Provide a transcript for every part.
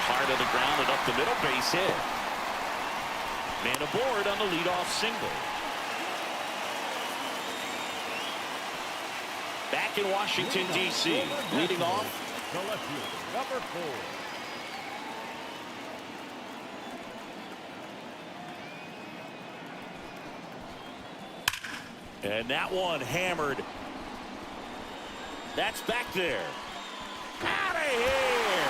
hard on the ground and up the middle, base hit. Man aboard on the leadoff single. Back in Washington, D.C., leading off, the left fielder, number 4. And that one hammered. That's back there. Out of here.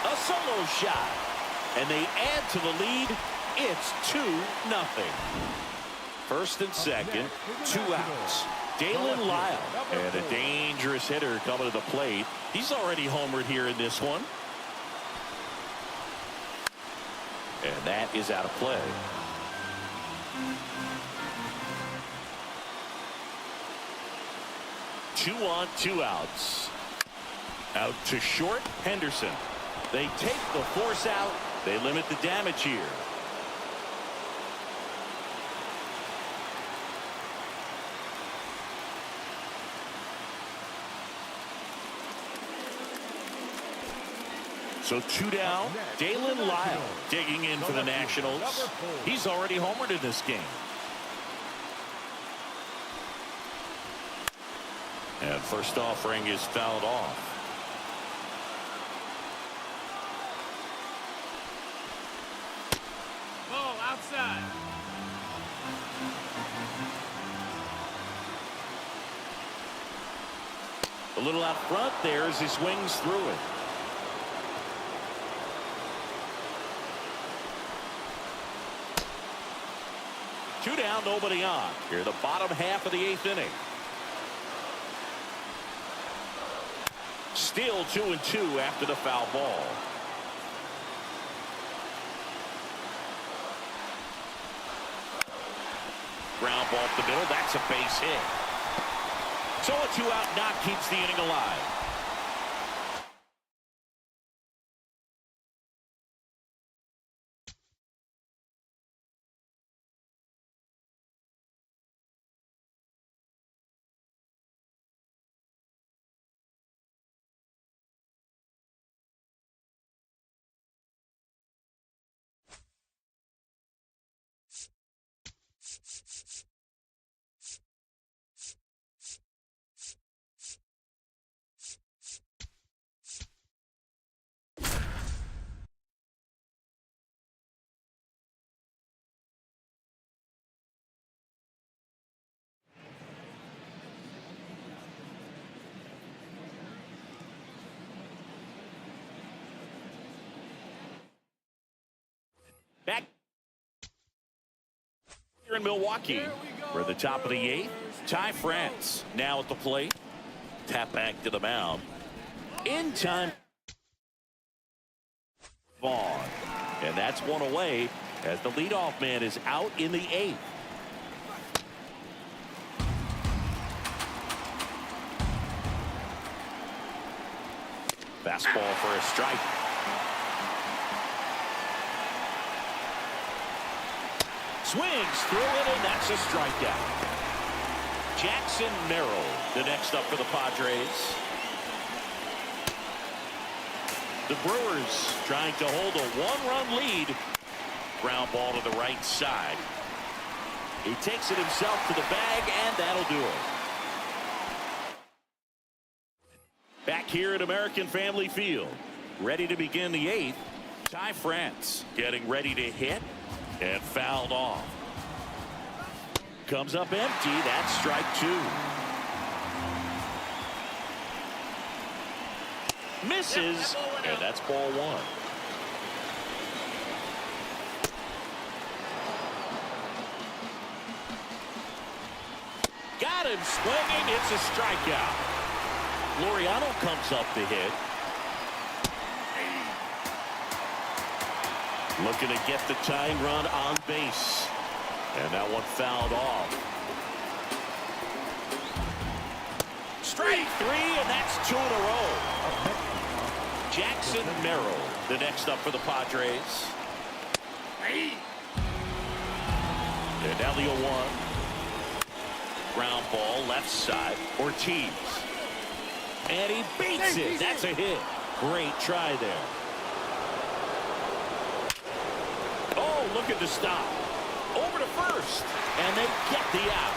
A solo shot. And they add to the lead. It's 2-0. First and second, 2 outs. Dalen Lyle. And a dangerous hitter coming to the plate. He's already homered here in this one. And that is out of play. Two on, 2 outs. Out to short, Henderson. They take the force out. They limit the damage here. So 2 down. Dalen Lyle digging in for the Nationals. He's already homered in this game. And first offering is fouled off. Ball outside. A little out front there as he swings through it. Two down, nobody on. Here, the bottom half of the 8th inning. Still 2-2 after the foul ball. Ground ball up the middle. That's a base hit. So a 2-out knock keeps the inning alive. Back here in Milwaukee, we're at the top of the 8th. Ty France now at the plate. Tap back to the mound. In time. Vaughn. And that's one away as the leadoff man is out in the 8th. Fastball for a strike. Swings through it, and that's a strikeout. Jackson Merrill, the next up for the Padres. The Brewers trying to hold a 1-run lead. Ground ball to the right side. He takes it himself to the bag, and that'll do it. Back here at American Family Field, ready to begin the 8th. Ty France getting ready to hit. And fouled off. Comes up empty. That's strike 2. Misses. And that's ball 1. Got him swinging. It's a strikeout. Laureano comes up to hit. Looking to get the tying run on base. And that one fouled off. Strike 3, and that's 2 in a row. Jackson Merrill, the next up for the Padres. And now the 0-1. Ground ball left side. Ortiz. And he beats it. That's a hit. Great try there. Oh, looking to stop. Over to first. And they get the out.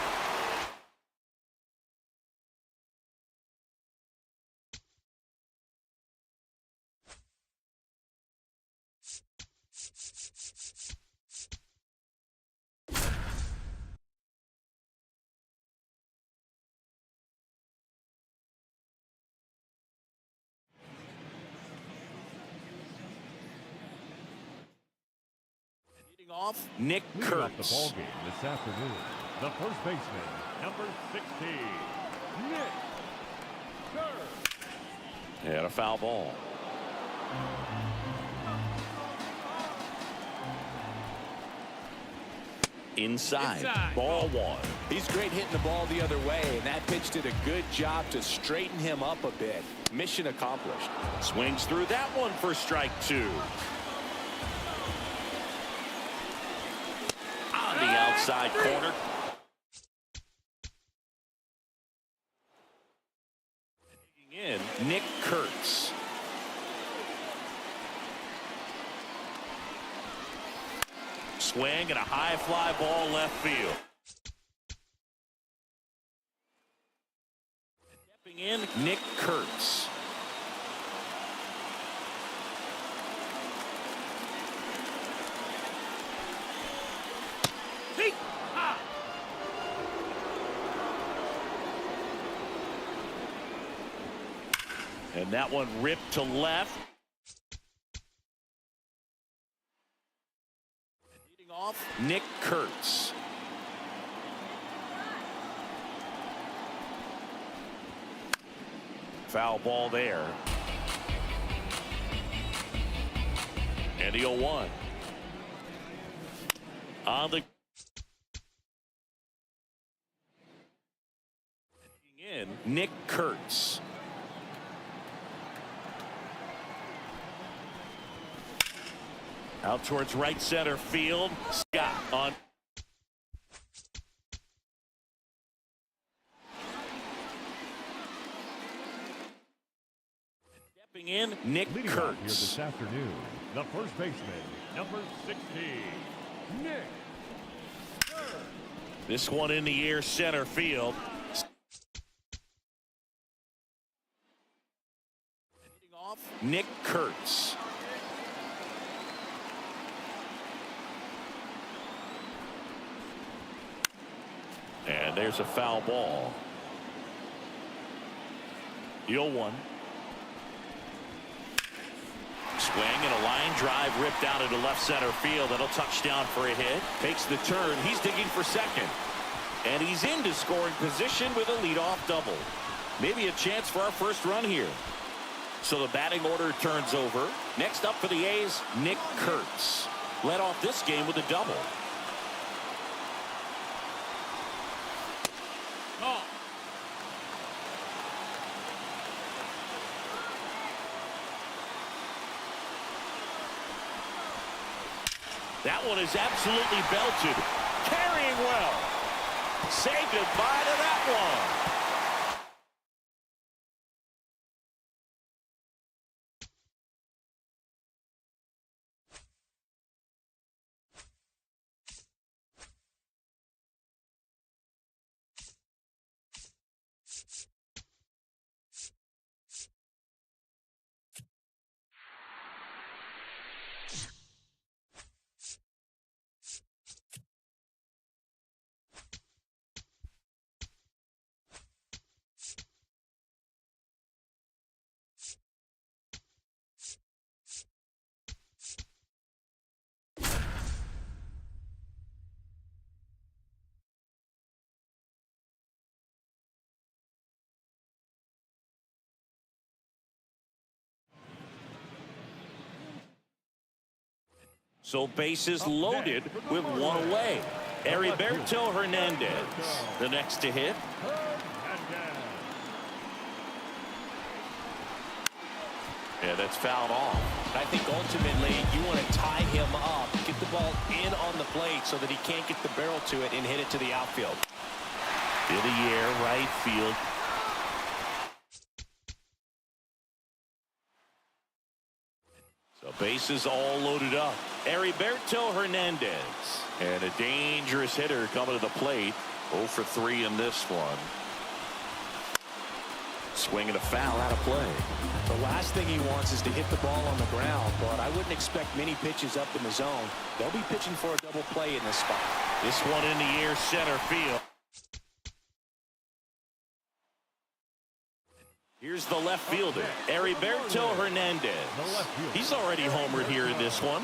Off Nick Leading off the Kurtz. ball game this afternoon, the first baseman, number 16, Nick Kurtz. And a foul ball. Inside. Ball one. He's great hitting the ball the other way, and that pitch did a good job to straighten him up a bit. Mission accomplished. Swings through that one for strike two. On the outside corner. Taking in Nick Kurtz. Swing and a high fly ball left field. Stepping in, Nick Kurtz. And that one ripped to left. Leading off, Nick Kurtz. Foul ball there. And the 0-1. On the in, Nick Kurtz. Out towards right center field. Scott on. Stepping in, Nick Leading off here Kurtz. this afternoon, the first baseman, number 16, Nick Kurtz. This one in the air, center field. Leading off, Nick Kurtz. And there's a foul ball. The 0-1. Swing and a line drive ripped out into left center field. That'll touch down for a hit. Takes the turn. He's digging for second. And he's into scoring position with a leadoff double. Maybe a chance for our first run here. So the batting order turns over. Next up for the A's, Nick Kurtz. Led off this game with a double. That one is absolutely belted. Carrying well. Say goodbye to that one. So bases loaded with one away. Heriberto Hernandez, the next to hit. Yeah, that's fouled off. I think ultimately you want to tie him up, get the ball in on the plate so that he can't get the barrel to it and hit it to the outfield. In the air, right field. bases all loaded up. Heriberto Hernandez. And a dangerous hitter coming to the plate. 0 for 3 in this one. Swinging a foul out of play. The last thing he wants is to hit the ball on the ground, but I wouldn't expect many pitches up in the zone. They'll be pitching for a double play in this spot. This one in the air, center field. Here's the left fielder, Heriberto Hernandez. He's already homered here in this one.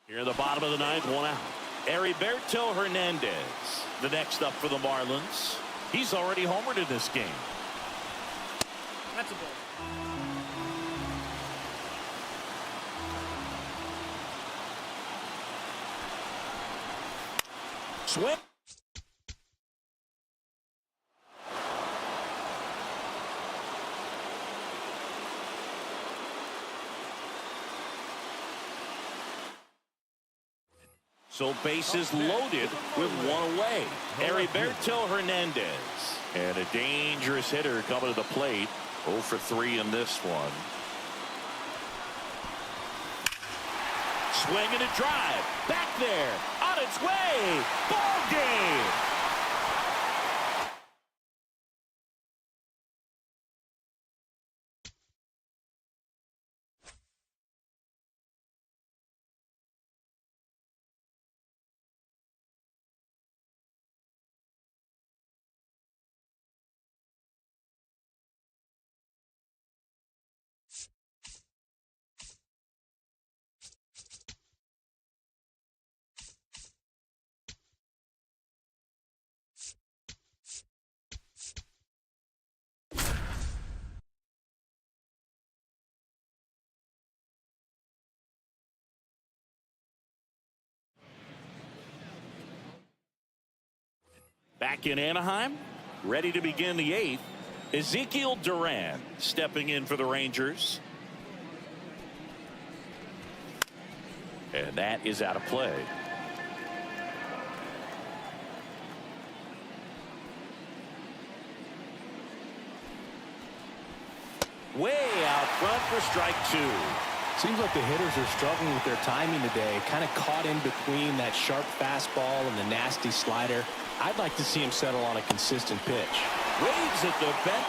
Here in the bottom of the ninth, 1 out. Heriberto Hernandez, the next up for the Marlins. He's already homered in this game. That's a ball. Swing. So bases loaded with 1 away. Heriberto Hernandez. And a dangerous hitter coming to the plate. 0 for 3 in this one. Swing and a drive. Back there. On its way. Ball game. Back in Anaheim, ready to begin the 8th. Ezekiel Duran stepping in for the Rangers. And that is out of play. Way out front for strike 2. Seems like the hitters are struggling with their timing today. Kind of caught in between that sharp fastball and the nasty slider. I'd like to see him settle on a consistent pitch. Waves at the bench.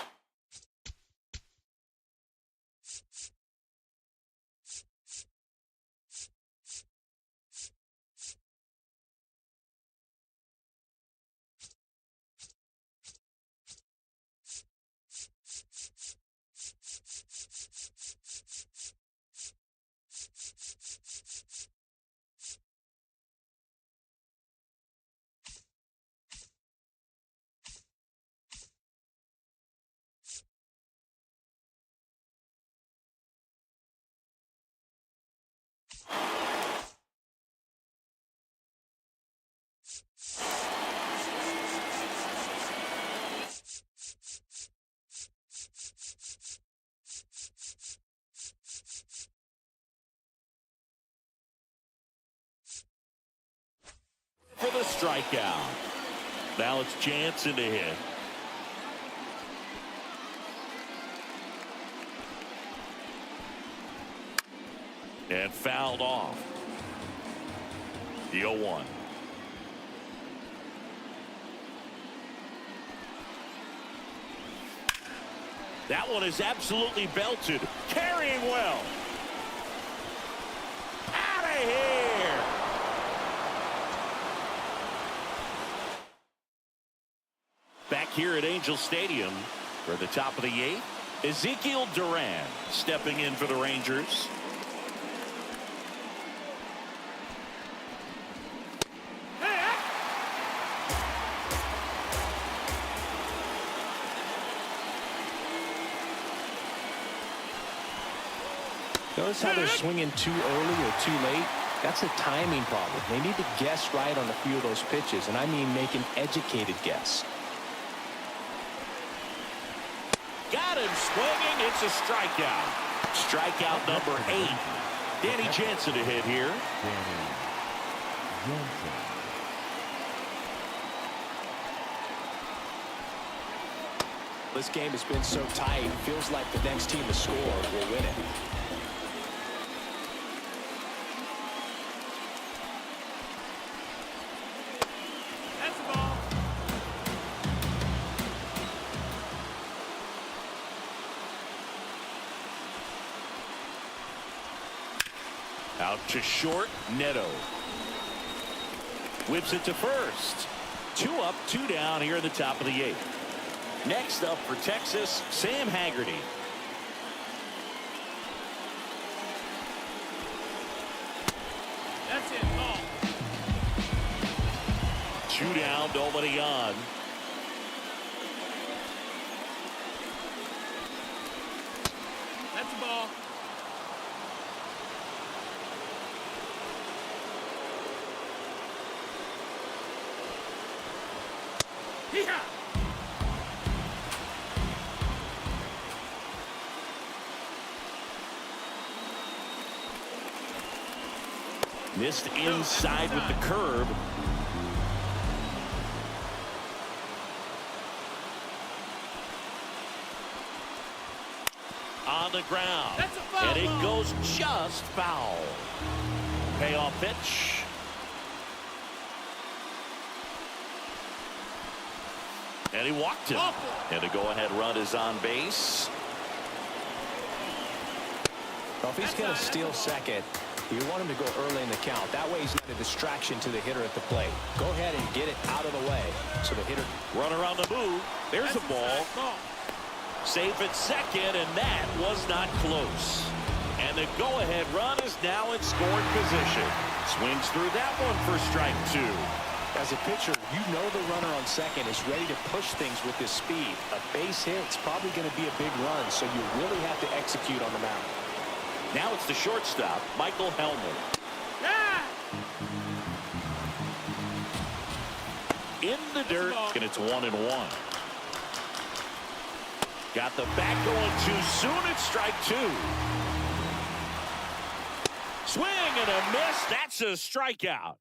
For the strikeout. Now it's Jansen to hit. And fouled off. The 0-1. That one is absolutely belted. Carrying well. Out of here. Back here at Angel Stadium for the top of the 8th. Ezekiel Duran stepping in for the Rangers. Notice how they're swinging too early or too late? That's a timing problem. They need to guess right on a few of those pitches, and I mean make an educated guess. Got him swinging. It's a strikeout. Strikeout number 8. Danny Jansen to hit here. This game has been so tight, it feels like the next team to score will win it. That's the ball. Out to short, Neto. Whips it to first. 2 up, 2 down here in the top of the 8th. Next up for Texas, Sam Haggerty. That's it. Ball. 2 down, nobody on. That's the ball. Hee-haw! Missed inside with the curve. On the ground. That's a foul and it ball. goes just foul. Payoff pitch. And he walked him. Awful. And a go-ahead run is on base. Well, if he's going to steal second, you want him to go early in the count. That way he's not a distraction to the hitter at the plate. Go ahead and get it out of the way. So the hitter... Runner on the move. There's a ball. Safe at second, and that was not close. And the go-ahead run is now in scoring position. Swings through that one for strike 2. As a pitcher, you know the runner on second is ready to push things with his speed. A base hit, it's probably going to be a big run, so you really have to execute on the mound. Now it's the shortstop, Michael Hellman. Ah! In the dirt, and it's 1-1. Got the bat going too soon. It's strike 2. Swing and a miss. That's a strikeout.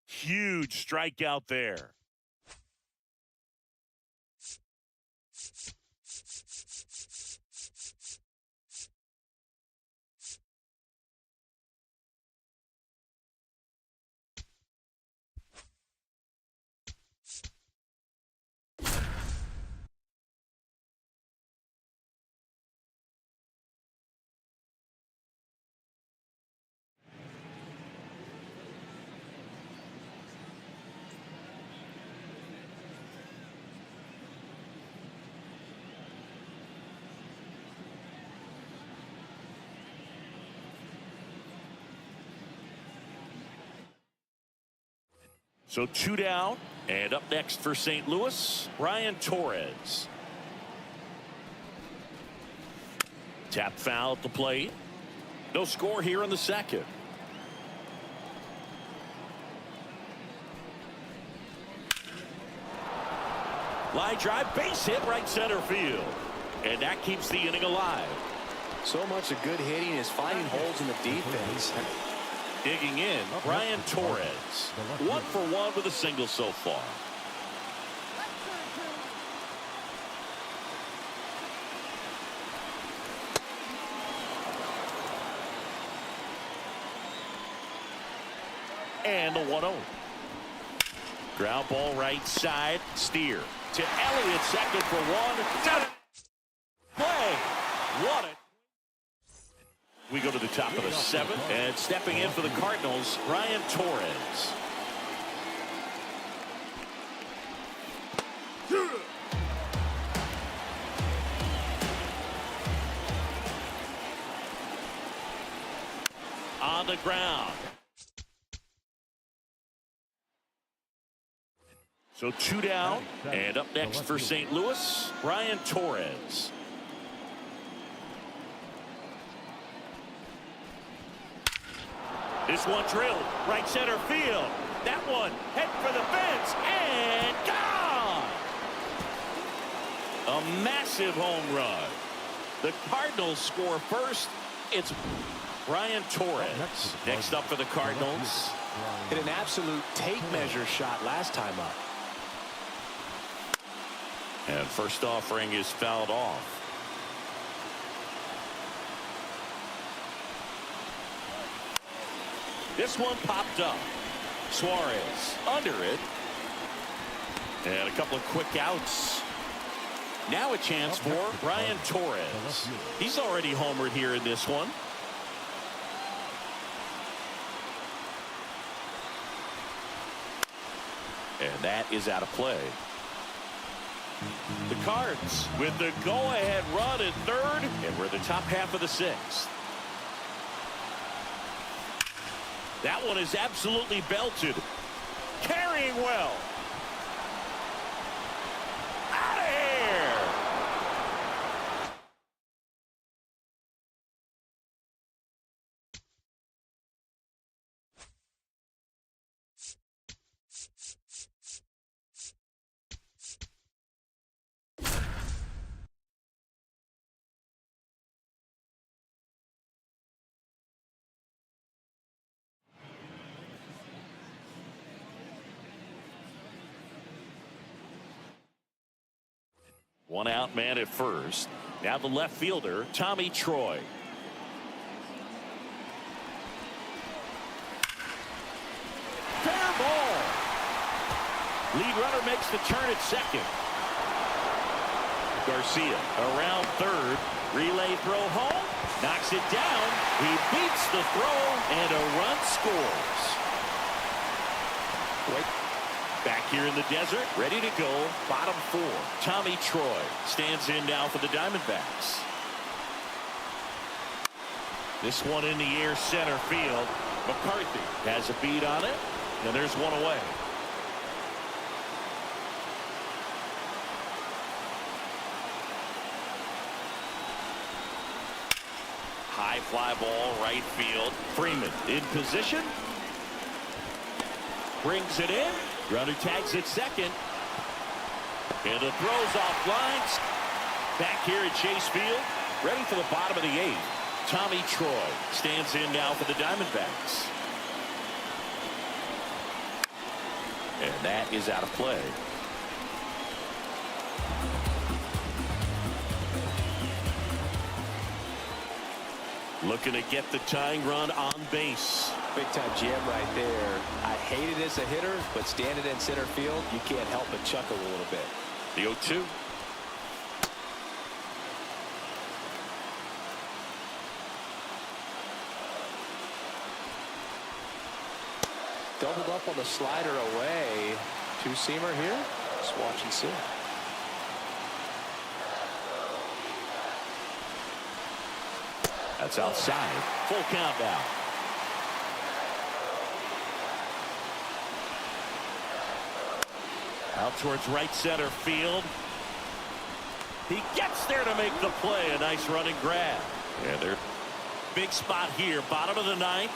Huge strikeout there. So 2 down, and up next for St. Louis, Brian Torres. Tap foul at the plate. No score here in the second. Line drive, base hit, right center field. And that keeps the inning alive. So much of good hitting is finding holes in the defense. Digging in, Brian Torres. 1 for 1 with a single so far. And the 1-0. Ground ball right side. Steer to Elliott, second for 1. Got it. Play. Won it. We go to the top of the 7th, and stepping in for the Cardinals, Brian Torres. On the ground. So 2 down, and up next for St. Louis, Brian Torres. This one drilled right center field. That one head for the fence and gone. A massive home run. The Cardinals score first. It's Brian Torres. Next up for the Cardinals. Hit an absolute tape measure shot last time up. And first offering is fouled off. This one popped up. Suarez under it. And a couple of quick outs. Now a chance for Brian Torres. He's already homered here in this one. And that is out of play. The Cards with the go-ahead run at third, and we're in the top half of the sixth. That one is absolutely belted. Carrying well. Out of here. One out man at first. Now the left fielder, Tommy Troy. Fair ball. Lead runner makes the turn at second. Garcia around third. Relay throw home. Knocks it down. He beats the throw, and a run scores. Wait. Back here in the desert, ready to go, bottom four. Tommy Troy stands in now for the Diamondbacks. This one in the air center field. McCarthy has a beat on it, and there's one away. High fly ball, right field. Freeman in position. Brings it in. Runner tags at second. And the throw's off lines. Back here at Chase Field. Ready for the bottom of the eighth. Tommy Troy stands in now for the Diamondbacks. And that is out of play. Looking to get the tying run on base. Big time jam right there. I hate it as a hitter, but standing in center field, you can't help but chuckle a little bit. The 0-2. Doubled up on the slider away. Two-seamer here. Let's watch and see. That's outside. Full count now. Out towards right center field. He gets there to make the play. A nice running grab. And they're big spot here. Bottom of the ninth.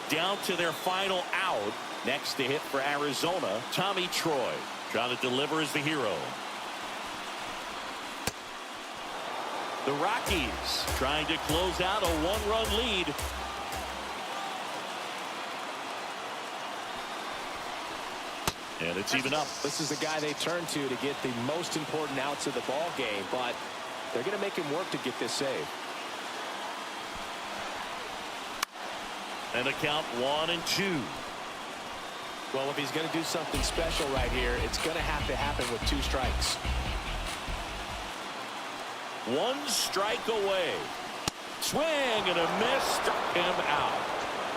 Down to their final out. Next to hit for Arizona, Tommy Troy. Trying to deliver as the hero. The Rockies trying to close out a one-run lead. And it's even up. This is the guy they turn to get the most important outs of the ball game, but they're going to make him work to get this save. And a count 1-2. Well, if he's going to do something special right here, it's going to have to happen with 2 strikes. 1 strike away. Swing and a miss. Struck him out.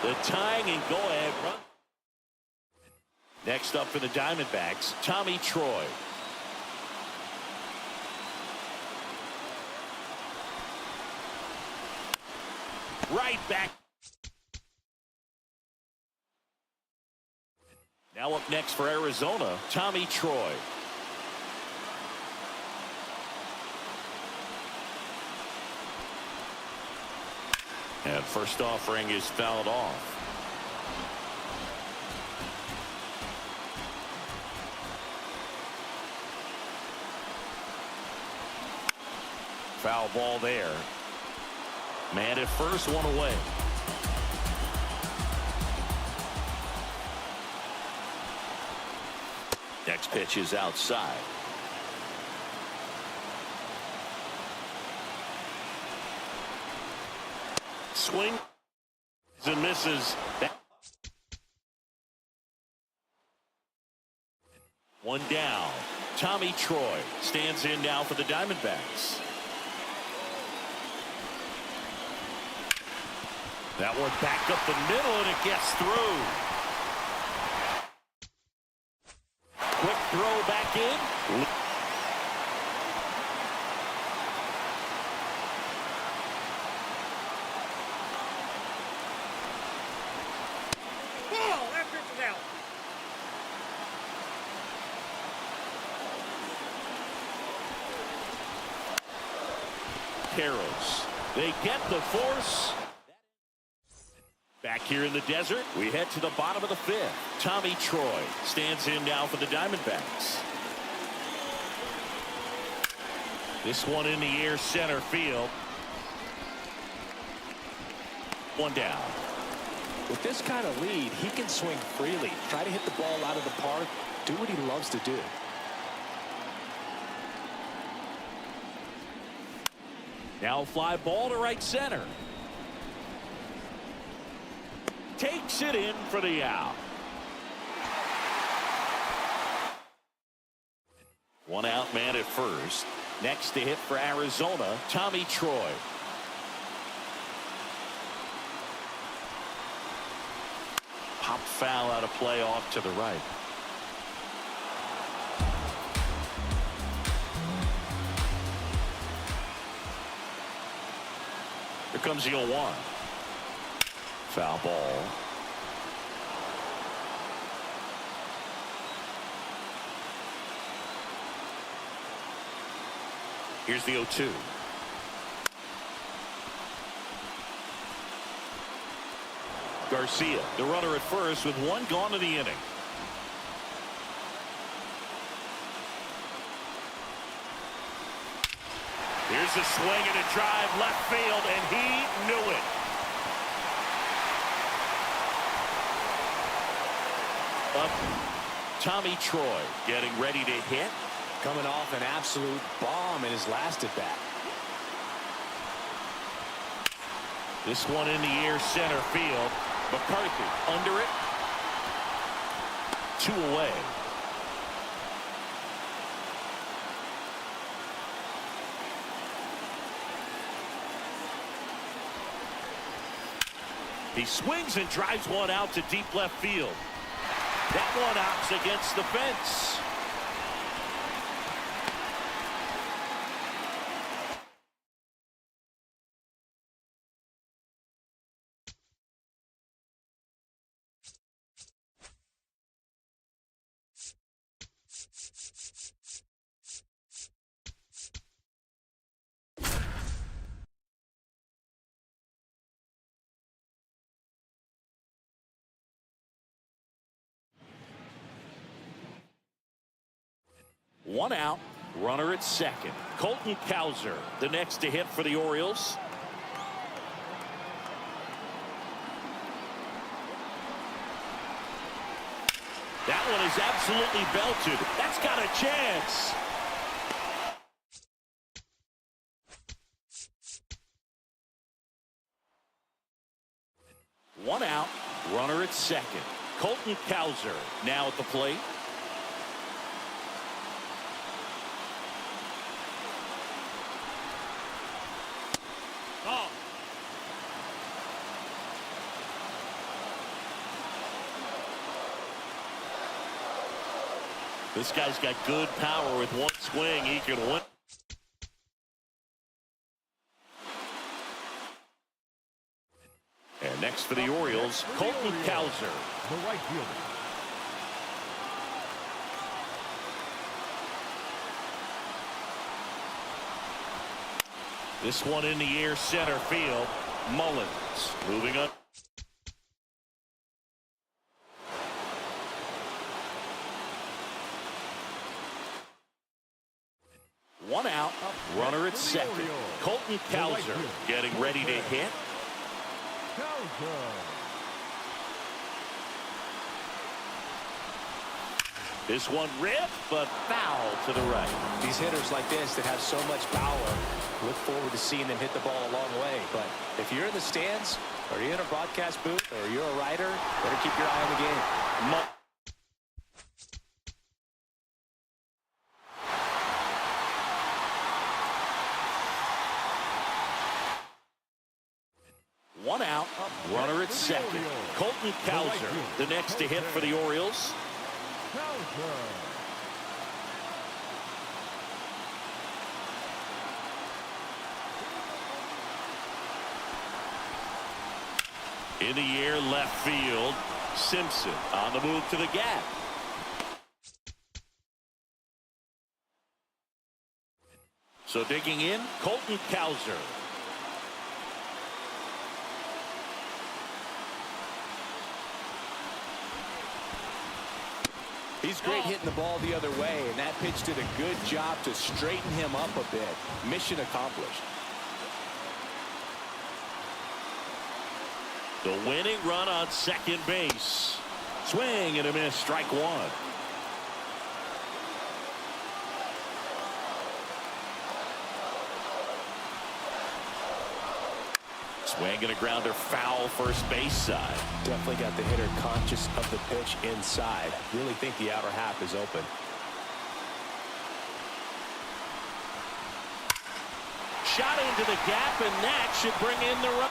The tying and go-ahead run. Next up for the Diamondbacks, Tommy Troy. Right back. Now up next for Arizona, Tommy Troy. And first offering is fouled off. Foul ball there. Man at first, one away. Next pitch is outside. Swing and misses. One down. Tommy Troy stands in now for the Diamondbacks. That one back up the middle, and it gets through. Quick throw back in. Ball. That pitch is out. Carrows. They get the force. Back here in the desert, we head to the bottom of the fifth. Tommy Troy stands in now for the Diamondbacks. This one in the air, center field. One down. With this kind of lead, he can swing freely, try to hit the ball out of the park, do what he loves to do. Now fly ball to right center. Takes it in for the out. One out man at first. Next to hit for Arizona, Tommy Troy. Pop foul out of play off to the right. Here comes the 0-1. Foul ball. Here's the 0-2. Garcia, the runner at first with one gone in the inning. Here's a swing and a drive left field, and he knew it. Up, Tommy Troy getting ready to hit. Coming off an absolute bomb in his last at bat. This one in the air, center field. McCarthy under it. 2 away. He swings and drives one out to deep left field. That one opts against the fence. One out, runner at second. Colton Cowser, the next to hit for the Orioles. That one is absolutely belted. That's got a chance. One out, runner at second. Colton Cowser now at the plate. Ball. This guy's got good power. With one swing, he can win. And next for the Orioles, Colton Cowser. The right fielder. This one in the air, center field. Mullins moving up. One out, runner at second. Colton Cowser getting ready to hit. This one ripped, but foul to the right. These hitters like this that have so much power, look forward to seeing them hit the ball a long way. But if you're in the stands, or you're in a broadcast booth, or you're a writer, better keep your eye on the game. One out, runner at second. Colton Cowser, the next to hit for the Orioles. In the air, left field. Simpson on the move to the gap. So digging in, Colton Cowser. He's great hitting the ball the other way, and that pitch did a good job to straighten him up a bit. Mission accomplished. The winning run on second base. Swing and a miss, strike one. Swing and a grounder, foul first base side. Definitely got the hitter conscious of the pitch inside. Really think the outer half is open. Shot into the gap, and that should bring in the run.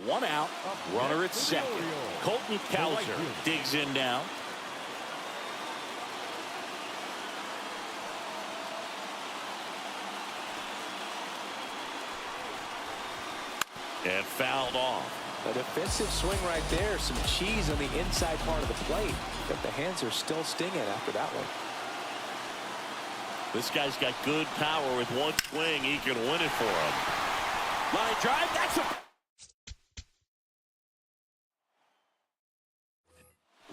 One out, runner at second. Colton Cowser digs in now. And fouled off. A defensive swing right there. Some cheese on the inside part of the plate. But the hands are still stinging after that one. This guy's got good power. With one swing, he can win it for him. Line drive, that's a...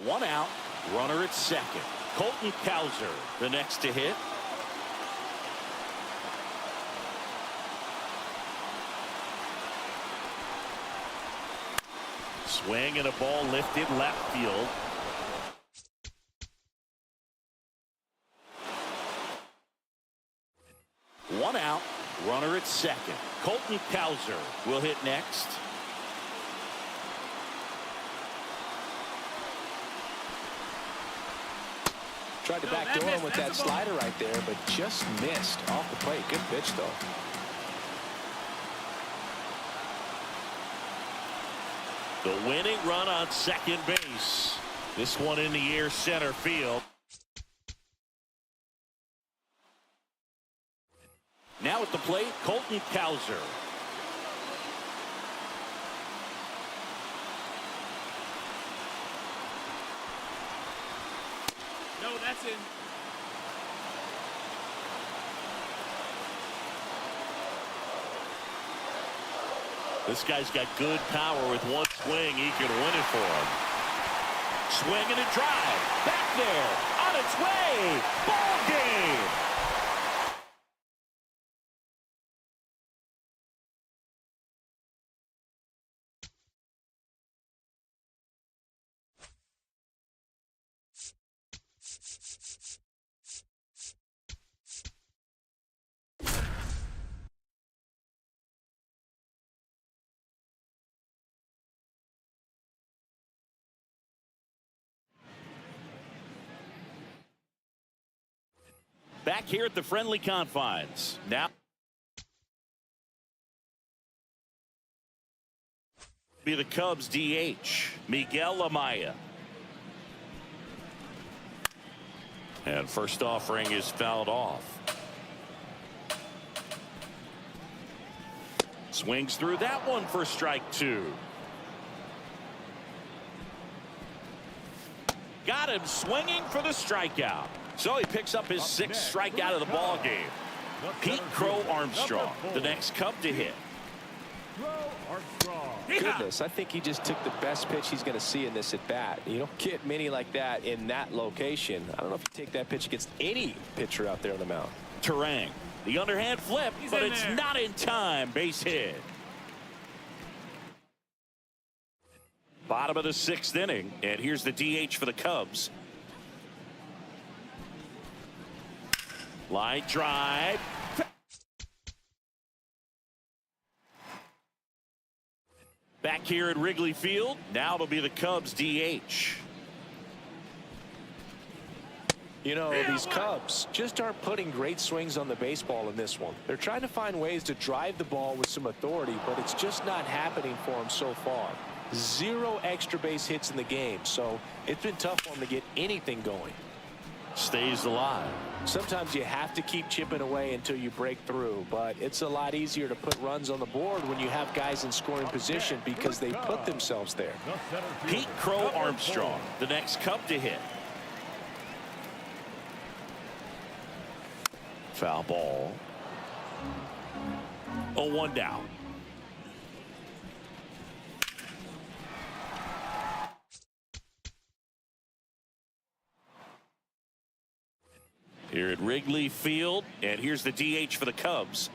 One out, runner at second. Colton Cowser, the next to hit. Swing and a ball lifted left field. One out, runner at second. Colton Cowser will hit next. Tried to backdoor him with that slider right there, but just missed off the plate. Good pitch, though. The winning run on second base. This one in the air, center field. Now at the plate, Colton Cowser. No, that's in. This guy's got good power. With one swing, he can win it for him. Swing and a drive. Back there. On its way. Ball game. Back here at the friendly confines. Now be the Cubs DH, Miguel Amaya. And first offering is fouled off. Swings through that one for strike two. Got him swinging for the strikeout. So he picks up his sixth strikeout of the ball game. Pete Crow Armstrong, the next Cub to hit. Goodness, I think he just took the best pitch he's going to see in this at bat. You don't get many like that in that location. I don't know if you take that pitch against any pitcher out there on the mound. Terang, the underhand flip, but it's not in time. Base hit. Bottom of the 6th inning, and here's the DH for the Cubs. Line drive. Back here at Wrigley Field, now it'll be the Cubs DH. You know, these Cubs just aren't putting great swings on the baseball in this one. They're trying to find ways to drive the ball with some authority, but it's just not happening for them so far. 0 extra base hits in the game, so it's been tough for them to get anything going. Stays alive. Sometimes you have to keep chipping away until you break through, but it's a lot easier to put runs on the board when you have guys in scoring position because they put themselves there. Pete Crow Armstrong, the next Cub to hit. Foul ball. 0-1 down. Here at Wrigley Field, and here's the DH for the Cubs.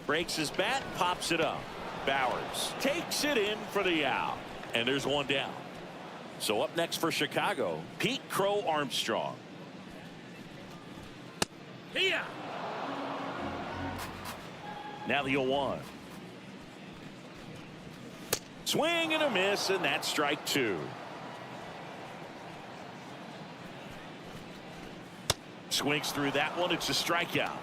Breaks his bat, pops it up. Bowers takes it in for the out, and there's 1 down. So up next for Chicago, Pete Crow Armstrong. Here. Now the 0-1. Swing and a miss, and that's strike 2. Swings through that one. It's a strikeout.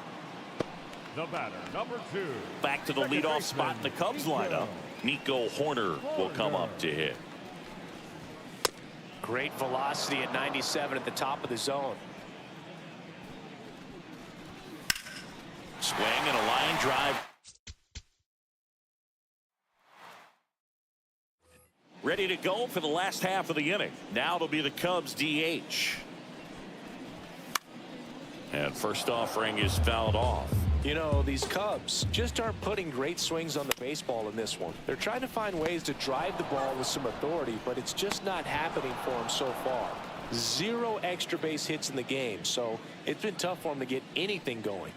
The batter, number 2. Back to the leadoff spot in the Cubs lineup. Nico Hoerner will come up to hit. Great velocity at 97 at the top of the zone. Swing and a line drive. Ready to go for the last half of the inning. Now it'll be the Cubs DH. And first offering is fouled off. You know, these Cubs just aren't putting great swings on the baseball in this one. They're trying to find ways to drive the ball with some authority, but it's just not happening for them so far. 0 extra base hits in the game, so it's been tough for them to get anything going.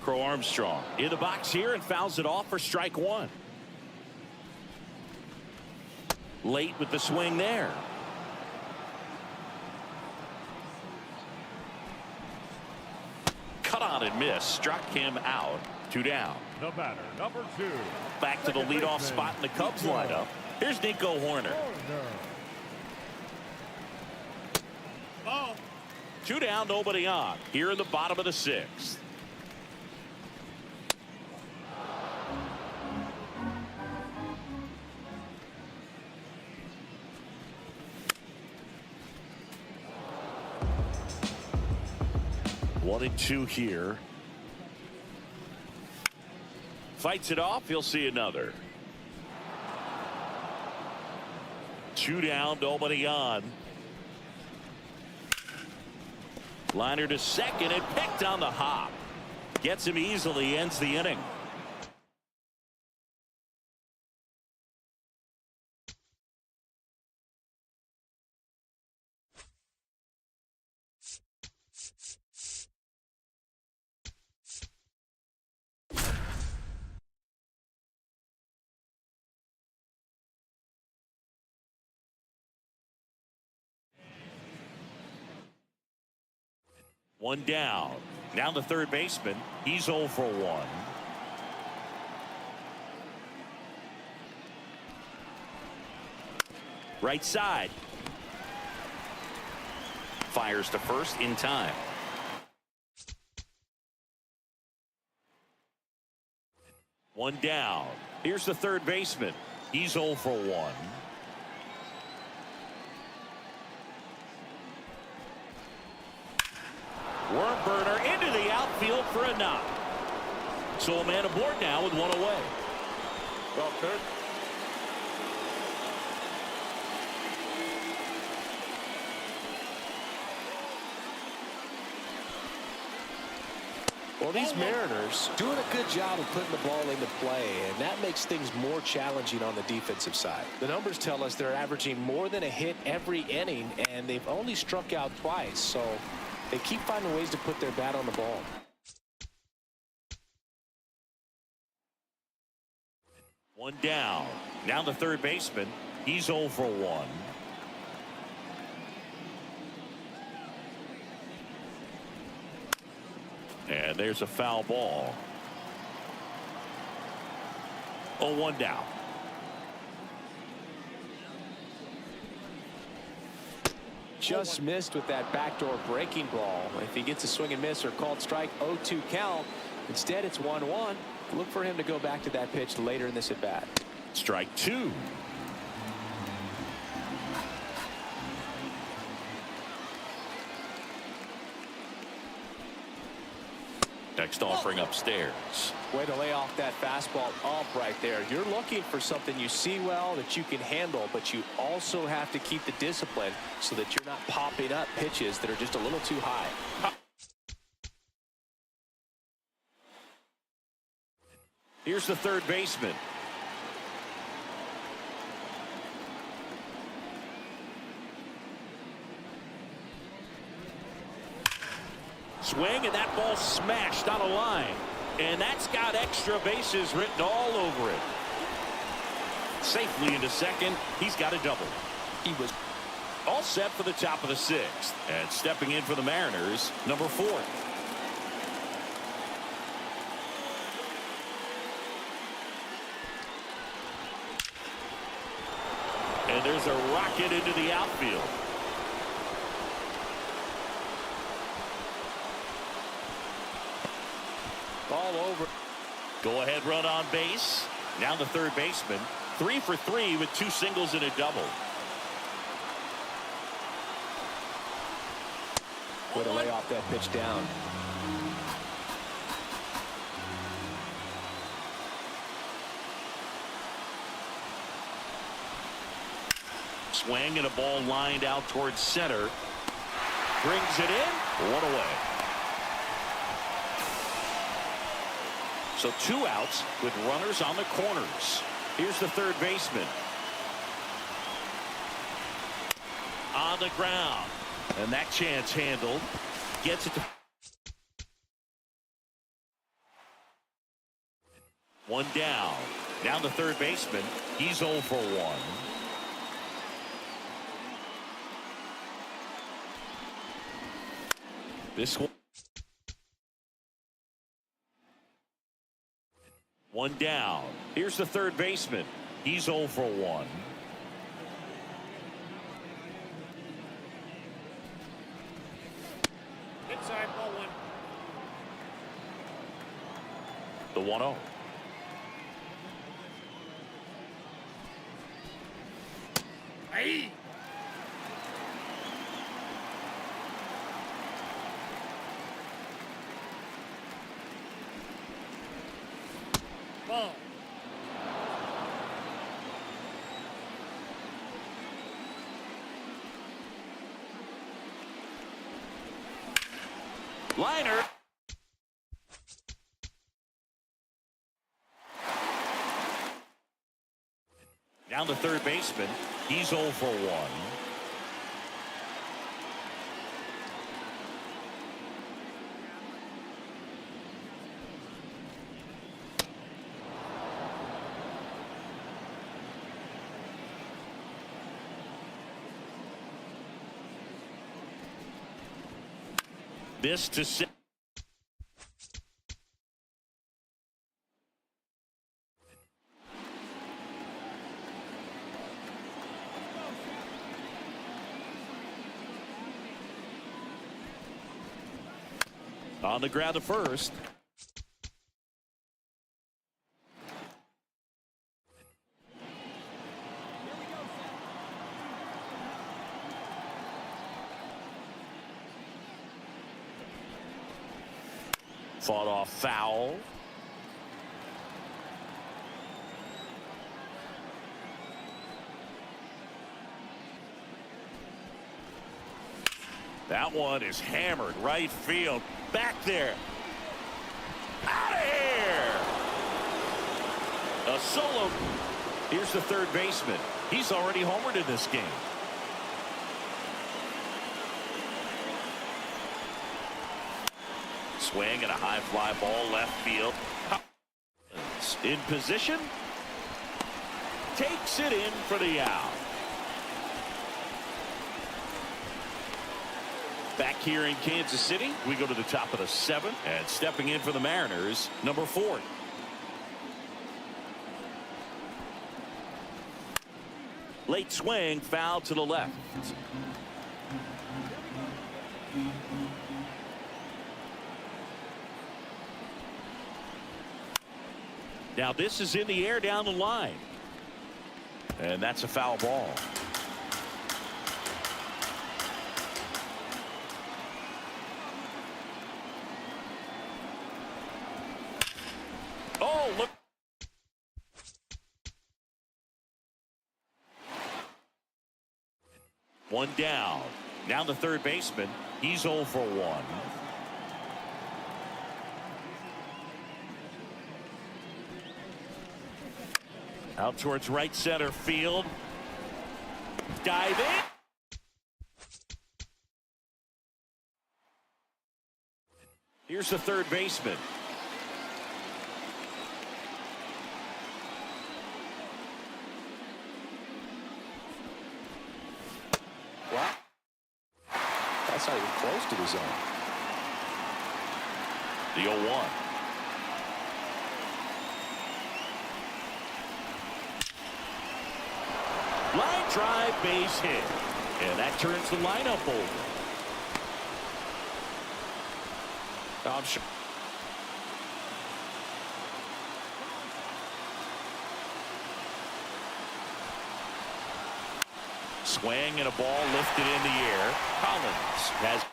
Crow Armstrong in the box here and fouls it off for strike 1. Late with the swing there. Cut on and miss. Struck him out. 2 down. The batter, number 2. Back to the leadoff spot in the Cubs lineup. Here's Nico Hoerner. Ball. 2 down, nobody on. Here in the bottom of the 6th. One and 2 here. Fights it off. He'll see another. 2 down, nobody on. Liner to second and picked on the hop. Gets him easily, ends the inning. One down. Now the third baseman. He's 0 for 1. Right side. Fires to first in time. One down. Here's the third baseman. He's 0 for 1. Worm burner into the outfield for a knock. So a man aboard now with 1 away. Well, Kurt. Well, these Mariners doing a good job of putting the ball into play, and that makes things more challenging on the defensive side. The numbers tell us they're averaging more than a hit every inning, and they've only struck out twice, so they keep finding ways to put their bat on the ball. One down. Now the third baseman. He's 0 for 1. And there's a foul ball. 0-1 down. Just missed with that backdoor breaking ball. If he gets a swing and miss or called strike, 0-2 count. Instead, it's 1-1. Look for him to go back to that pitch later in this at bat. Strike 2. Next offering upstairs. Way to lay off that fastball up right there. You're looking for something you see well that you can handle, but you also have to keep the discipline so that you're not popping up pitches that are just a little too high. Here's the third baseman. Swing, and that ball smashed on a line. And that's got extra bases written all over it. Safely into second. He's got a double. He was all set for the top of the 6th. And stepping in for the Mariners, number 4. And there's a rocket into the outfield. all over. Go ahead run on base. Now the third baseman. 3 for 3 with 2 singles and a double. Way to lay off that pitch down. Swing and a ball lined out towards center. Brings it in. 1 away. So 2 outs with runners on the corners. Here's the third baseman. On the ground. And that chance handled. Gets it to 1 down. Now the third baseman. He's 0 for 1. This one. 1 down. Here's the third baseman. He's 0 for 1. Inside, ball 1. The 1-0. Hey! Ball. Liner. Down the third baseman. He's 0 for 1. This to set. On the ground to first. Fought off foul. That one is hammered right field. Back there. Out of here. A solo. Here's the third baseman. He's already homered in this game. Swing and a high fly ball left field. In position. takes it in for the out. Back here in Kansas City, we go to the top of the 7th, and stepping in for the Mariners, number 4. Late swing, foul to the left. Now this is in the air down the line. And that's a foul ball. Oh, look. One down. Now the third baseman. He's 0 for 1. Out towards right center field. Diving. Here's the third baseman. Wow. That's not even close to the zone. The 0-1. Line drive, base hit. And that turns the lineup over. I'm sure. Swing and a ball lifted in the air. Collins has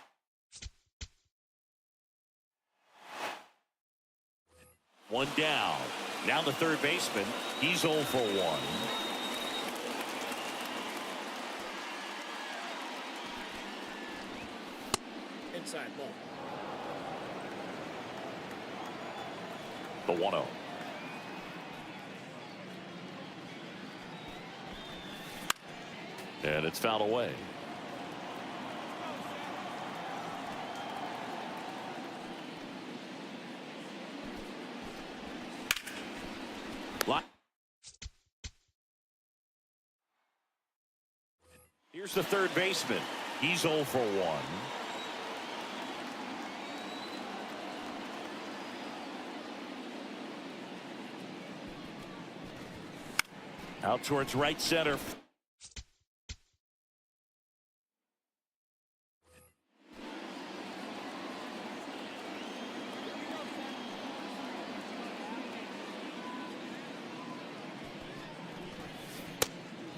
one down. Now the third baseman. He's 0 for 1. Inside ball. The 1-0. And it's fouled away. Here's the third baseman. He's 0 for 1. Out towards right center.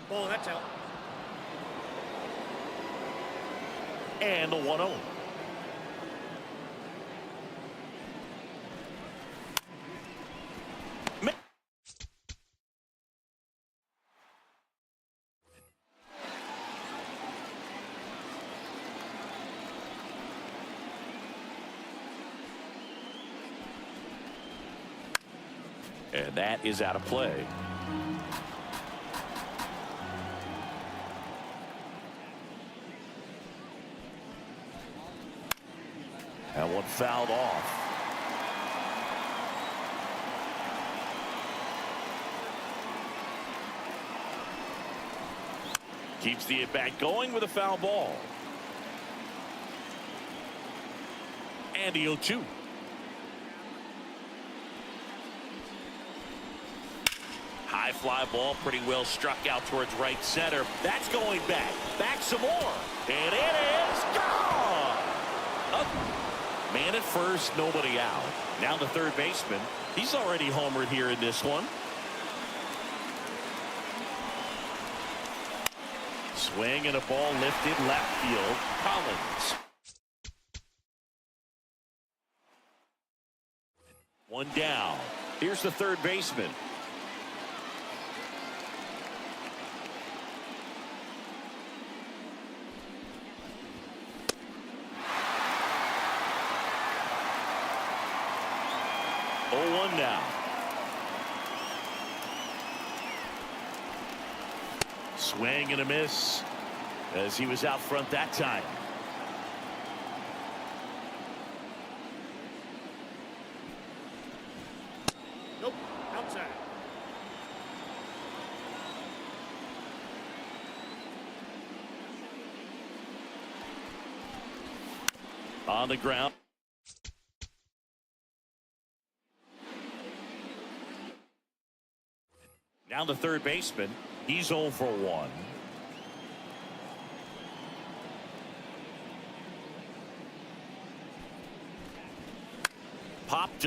Ball, that's out. And the 1-0. And that is out of play. And one fouled off. Keeps the at-bat going with a foul ball. And the 0-2. High fly ball, pretty well struck out towards right center. That's going back. Back some more. And it is gone. Up. Man at first, nobody out. Now the third baseman. He's already homered here in this one. Swing and a ball lifted left field. Collins. One down. Here's the third baseman. Now. Swing and a miss as he was out front that time. Nope, outside. On the ground. Now the third baseman. He's 0 for 1. Popped.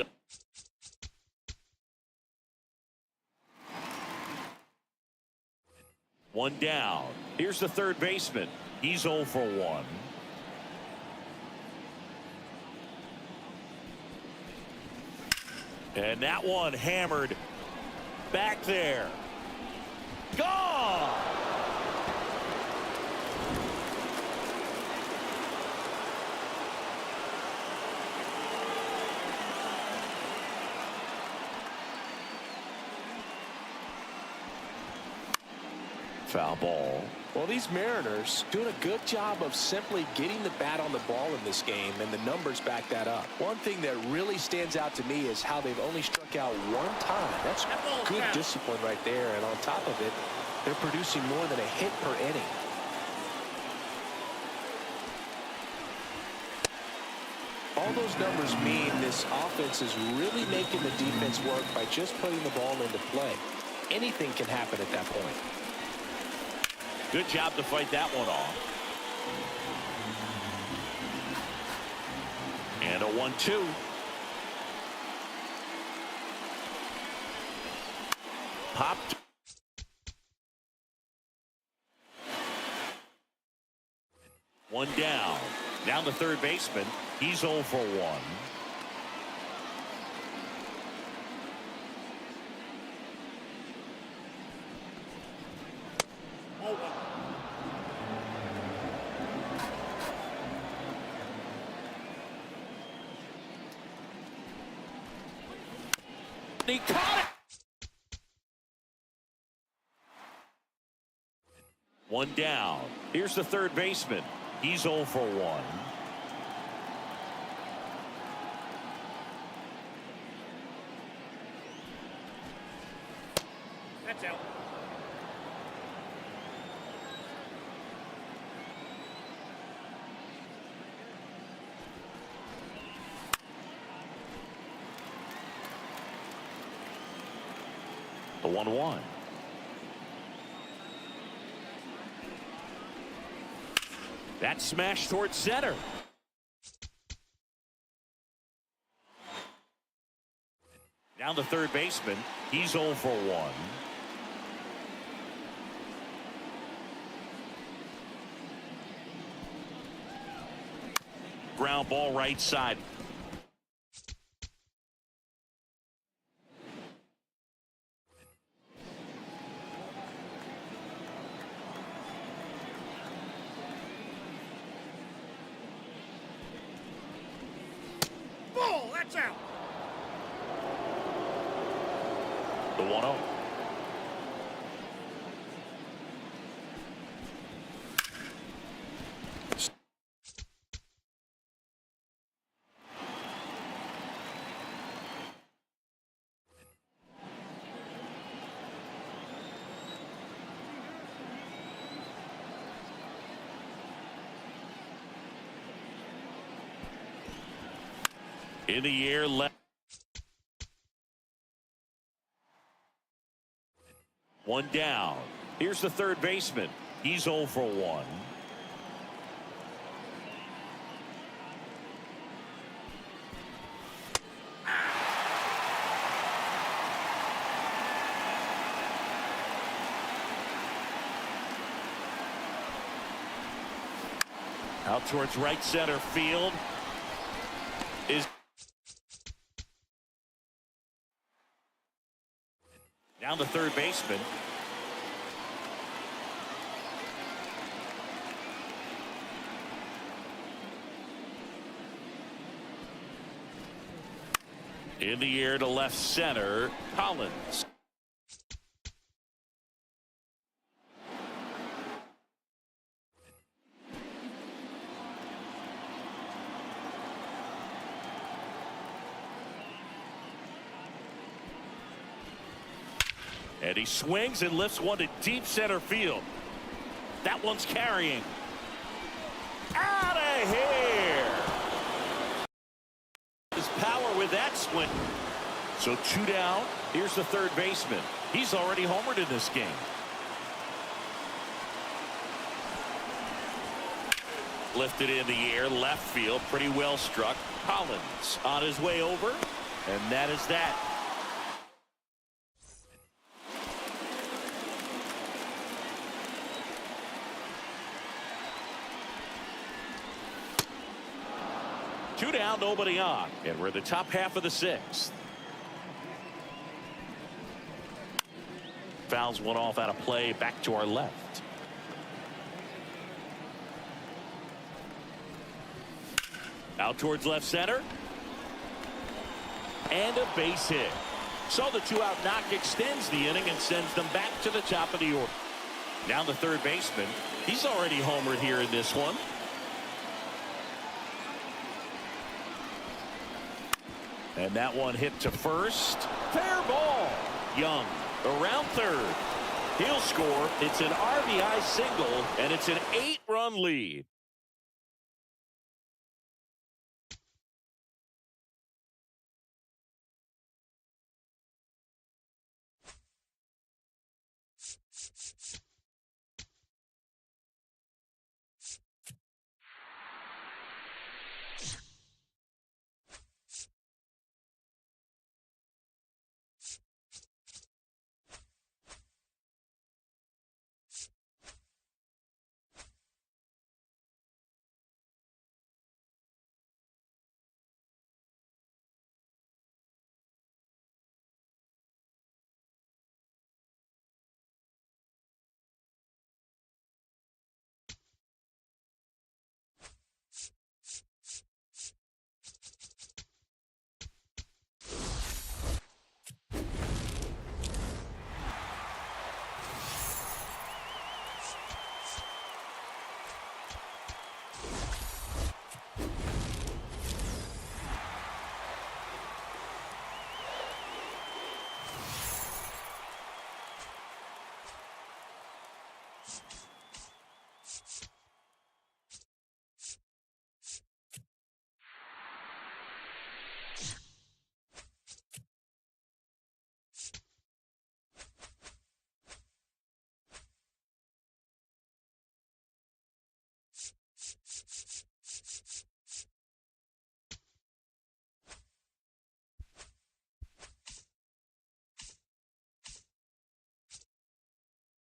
One down. Here's the third baseman. He's 0 for 1. And that one hammered back there. Gone! Foul ball. Well, these Mariners doing a good job of simply getting the bat on the ball in this game, and the numbers back that up. One thing that really stands out to me is how they've only struck out one time. That's good discipline right there, and on top of it, they're producing more than a hit per inning. All those numbers mean this offense is really making the defense work by just putting the ball into play. Anything can happen at that point. Good job to fight that one off. And a 1-2. Popped. One down. Down the third baseman. He's 0 for 1. He caught it. One down. Here's the third baseman. He's 0 for 1. That's out. The 1-1. That smash towards center. Down the third baseman. He's 0 for 1. Ground ball right side. Ball, that's out. The 1-0. In the air, left. One down. Here's the third baseman. He's 0 for 1. Out towards right center field is down the third baseman. In the air to left center, Collins. And he swings and lifts one to deep center field. That one's carrying. Out of here. swing. So 2 down. Here's the third baseman. He's already homered in this game. Lifted in the air, left field, pretty well struck. Collins on his way over, and that is that. Two down, nobody on, and we're in the top half of the sixth. Fouls one off out of play, back to our left. Out towards left center. And a base hit. So the 2-out knock extends the inning and sends them back to the top of the order. Now the third baseman. He's already homered here in this one. And that one hit to first. Fair ball. Young around third. He'll score. It's an RBI single, and it's an 8-run lead.